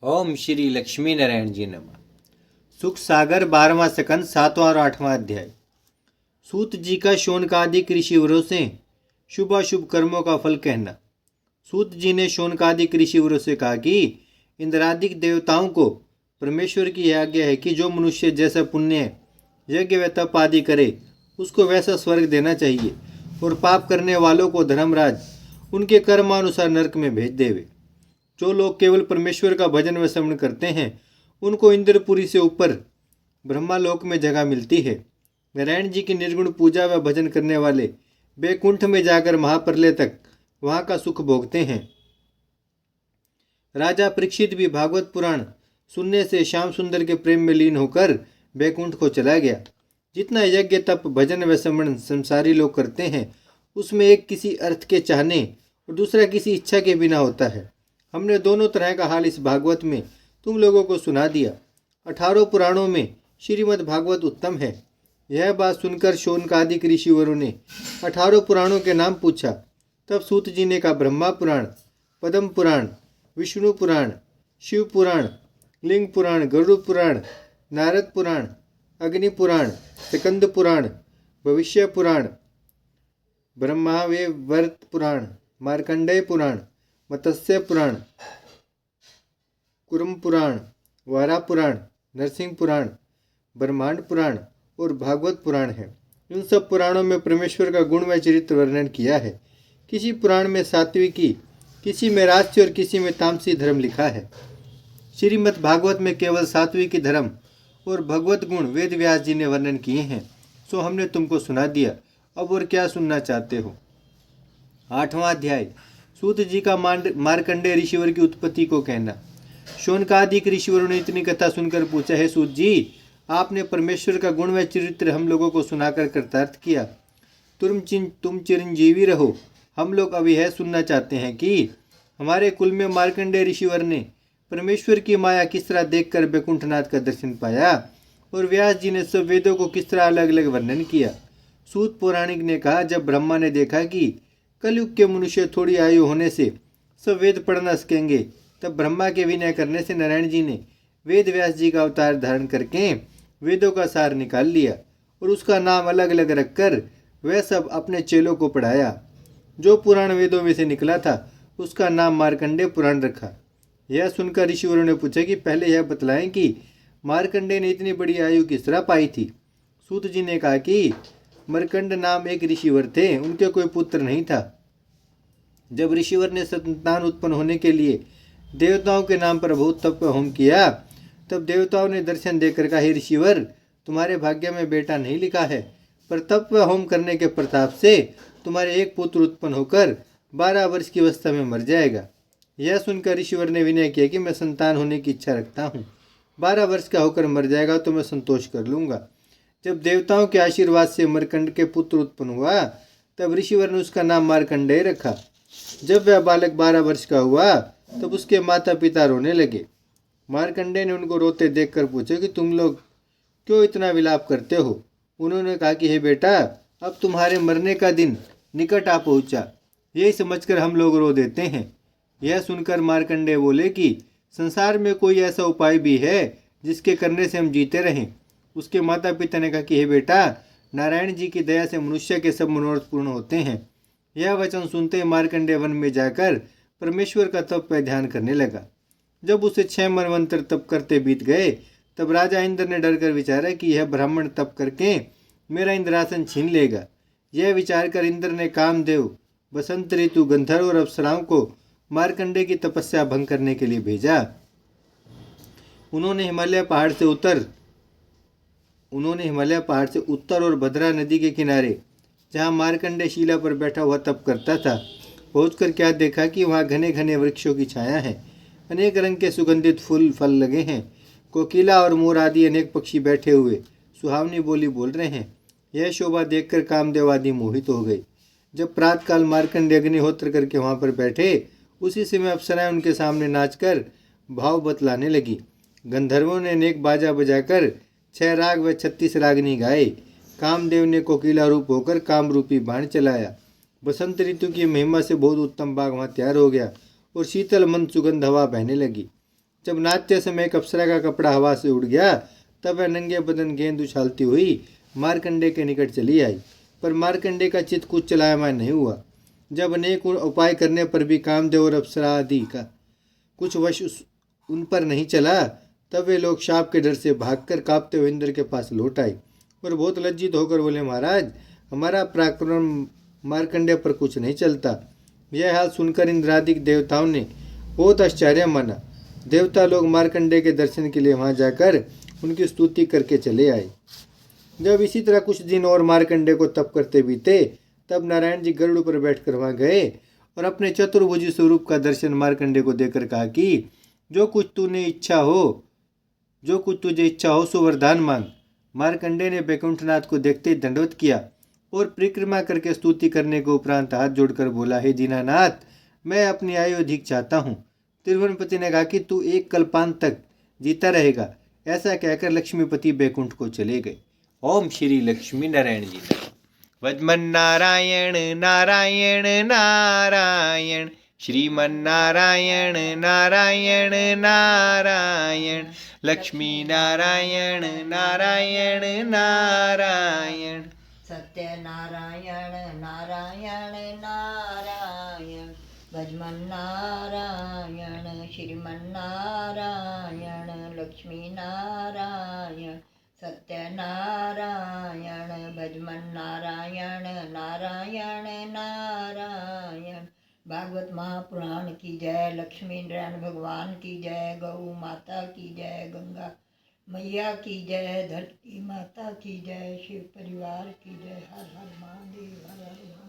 ओम श्री लक्ष्मी नारायण जी नमः। सुख सागर 12वां सकंद 7वां और 8वां अध्याय। सूत जी का शौनकादिक ऋषिवरों से शुभाशुभ कर्मों का फल कहना। सूत जी ने शौनकादिक ऋषिवरों से कहा कि इंद्रादिक देवताओं को परमेश्वर की आज्ञा है कि जो मनुष्य जैसा पुण्य यज्ञ व तप आदि करे उसको वैसा स्वर्ग देना चाहिए और पाप करने वालों को धर्मराज उनके कर्मानुसार नरक में भेज देवे। जो लोग केवल परमेश्वर का भजन व श्रवण करते हैं उनको इंद्रपुरी से ऊपर ब्रह्मालोक में जगह मिलती है। नारायण जी की निर्गुण पूजा व भजन करने वाले बैकुंठ में जाकर महाप्रलय तक वहां का सुख भोगते हैं। राजा परीक्षित भी भागवत पुराण सुनने से श्याम सुंदर के प्रेम में लीन होकर बैकुंठ को चला गया। जितना यज्ञ तप भजन व श्रवण संसारी लोग करते हैं उसमें एक किसी अर्थ के चाहने और दूसरा किसी इच्छा के बिना होता है। हमने दोनों तरह का हाल इस भागवत में तुम लोगों को सुना दिया। 18 पुराणों में श्रीमद् भागवत उत्तम है। यह बात सुनकर शौनकादिक ऋषिवरों ने 18 पुराणों के नाम पूछा। तब सूत जी ने कहा, ब्रह्मा पुराण, पद्म पुराण, विष्णु पुराण, शिव पुराण, लिंग पुराण, गरुड़ पुराण, नारद पुराण, अग्नि पुराण, स्कंद पुराण, भविष्य पुराण, ब्रह्मावैवर्त पुराण, मार्कंडेय पुराण, मत्स्य पुराण, कुर्म पुराण, वारा पुराण, नरसिंह पुराण, ब्रह्मांड पुराण और भागवत पुराण है। इन सब पुराणों में परमेश्वर का गुण व चरित्र वर्णन किया है। किसी पुराण में सात्विकी, किसी में राजसी और किसी में तामसी धर्म लिखा है। श्रीमद् भागवत में केवल सात्विकी धर्म और भगवत गुण वेद व्यास जी ने वर्णन किए हैं, सो हमने तुमको सुना दिया। अब और क्या सुनना चाहते हो। 8वां अध्याय। सूत जी का मार्कंडेय ऋषिवर की उत्पत्ति को कहना। शौनकादिक ऋषिवरों ने इतनी कथा सुनकर पूछा, है सूत जी, आपने परमेश्वर का गुण व चरित्र हम लोगों को सुनाकर कृतार्थ किया। तुम चिरंजीवी रहो। हम लोग अब यह सुनना चाहते हैं कि हमारे कुल में मार्कंडेय ऋषिवर ने परमेश्वर की माया किस तरह देखकर बैकुंठनाथ का दर्शन पाया और व्यास जी ने सब वेदों को किस तरह अलग अलग वर्णन किया। सूत पौराणिक ने कहा, जब ब्रह्मा ने देखा कि कलयुग के मनुष्य थोड़ी आयु होने से सब वेद पढ़ना सकेंगे, तब ब्रह्मा के विनय करने से नारायण जी ने वेद व्यास जी का अवतार धारण करके वेदों का सार निकाल लिया और उसका नाम अलग अलग रखकर वह सब अपने चेलों को पढ़ाया। जो पुराण वेदों में से निकला था उसका नाम मार्कंडेय पुराण रखा। यह सुनकर ऋषिवरों ने पूछा कि पहले यह बतलाएं कि मार्कंडेय ने इतनी बड़ी आयु किस तरह पाई थी। सूत जी ने कहा कि मरकंड नाम एक ऋषिवर थे, उनके कोई पुत्र नहीं था। जब ऋषिवर ने संतान उत्पन्न होने के लिए देवताओं के नाम पर बहुत तप होम किया, तब देवताओं ने दर्शन देकर कहा, हे ऋषिवर, तुम्हारे भाग्य में बेटा नहीं लिखा है, पर तप होम करने के प्रताप से तुम्हारे एक पुत्र उत्पन्न होकर 12 वर्ष की अवस्था में मर जाएगा। यह सुनकर ऋषिवर ने विनय किया कि मैं संतान होने की इच्छा रखता हूँ। 12 वर्ष का होकर मर जाएगा तो मैं संतोष कर लूँगा। जब देवताओं के आशीर्वाद से मरकंड के पुत्र उत्पन्न हुआ, तब ऋषिवर ने उसका नाम मार्कंडेय रखा। जब वह बालक 12 वर्ष का हुआ तब उसके माता पिता रोने लगे। मार्कंडेय ने उनको रोते देखकर पूछा कि तुम लोग क्यों इतना विलाप करते हो। उन्होंने कहा कि हे बेटा, अब तुम्हारे मरने का दिन निकट आ पहुंचा, यही समझकर हम लोग रो देते हैं। यह सुनकर मार्कंडेय बोले कि संसार में कोई ऐसा उपाय भी है जिसके करने से हम जीते रहें। उसके माता पिता ने कहा कि हे बेटा, नारायण जी की दया से मनुष्य के सब मनोरथ पूर्ण होते हैं। यह वचन सुनते मार्कंडेय वन में जाकर परमेश्वर का तप पर ध्यान करने लगा। जब उसे 6 मनवंतर तप करते बीत गए, तब राजा इंद्र ने डरकर विचारा कि यह ब्राह्मण तप करके मेरा इंद्रासन छीन लेगा। यह विचार कर इंद्र ने कामदेव, बसंत ऋतु, गंधर्व और अप्सराओं को मार्कंडेय की तपस्या भंग करने के लिए भेजा। उन्होंने हिमालय पहाड़ से उत्तर और भद्रा नदी के किनारे, जहाँ मार्कंडेय शिला पर बैठा हुआ तप करता था, पहुंचकर क्या देखा कि वहाँ घने घने वृक्षों की छाया है। अनेक रंग के सुगंधित फूल फल लगे हैं। कोकिला और मोर आदि अनेक पक्षी बैठे हुए सुहावनी बोली बोल रहे हैं। यह शोभा देखकर कामदेव आदि मोहित हो गए। जब प्रातकाल मार्कंडेय अग्निहोत्र करके वहाँ पर बैठे, उसी समय अप्सराएं उनके सामने नाचकर भाव बतलाने लगी। गंधर्वों ने अनेक बाजा बजाकर 6 राग व 36 रागनी गाए। कामदेव ने कोकिला रूप होकर काम रूपी बाण चलाया। बसंत ऋतु की महिमा से बहुत उत्तम बाग वहाँ तैयार हो गया और शीतल मंद सुगंध हवा बहने लगी। जब नाचते समय एक अप्सरा का कपड़ा हवा से उड़ गया तब वह नंगे बदन गेंद उछालती हुई मार्कंडे के निकट चली आई, पर मार्कंडे का चित्त कुछ चलायमान नहीं हुआ। जब अनेक उपाय करने पर भी कामदेव और अप्सरा आदि का कुछ वश उन पर नहीं चला, तब वे लोग शाप के डर से भागकर कांपते हुए इंद्र के पास लौट आए और बहुत लज्जित होकर बोले, महाराज, हमारा पराक्रम मार्कंडे पर कुछ नहीं चलता। यह हाल सुनकर इंद्रादिक देवताओं ने बहुत आश्चर्य माना। देवता लोग मार्कंडे के दर्शन के लिए वहां जाकर उनकी स्तुति करके चले आए। जब इसी तरह कुछ दिन और मार्कंडे को तप करते बीते, तब नारायण जी गरुड़ पर बैठकर वहां गए और अपने चतुर्भुजी स्वरूप का दर्शन मार्कंडे को देकर कहा कि जो कुछ तुझे इच्छा हो सो वरदान मांग। मार्कंडे ने बैकुंठनाथ को देखते ही दंडवत किया और परिक्रमा करके स्तुति करने के उपरांत हाथ जोड़कर बोला, हे दीनानाथ, मैं अपनी आयु अधिक चाहता हूँ। त्रिभुवनपति ने कहा कि तू एक कल्पांत तक जीता रहेगा। ऐसा कहकर लक्ष्मीपति बैकुंठ को चले गए। ओम श्री लक्ष्मी नारायण जी। वजमन नारायण नारायण नारायण, श्रीमन नारायण नारायण नारायण, लक्ष्मी नारायण नारायण नारायण, सत्य नारायण नारायण नारायण, भजमन नारायण श्रीमन नारायण, लक्ष्मी नारायण सत्य नारायण, भजमन नारायण नारायण नारायण। भागवत महापुराण की जय, लक्ष्मी नारायण भगवान की जय, गौ माता की जय, गंगा मैया की जय, धरती माता की जय, शिव परिवार की जय। हर हर महादेव, हर हर महादेव।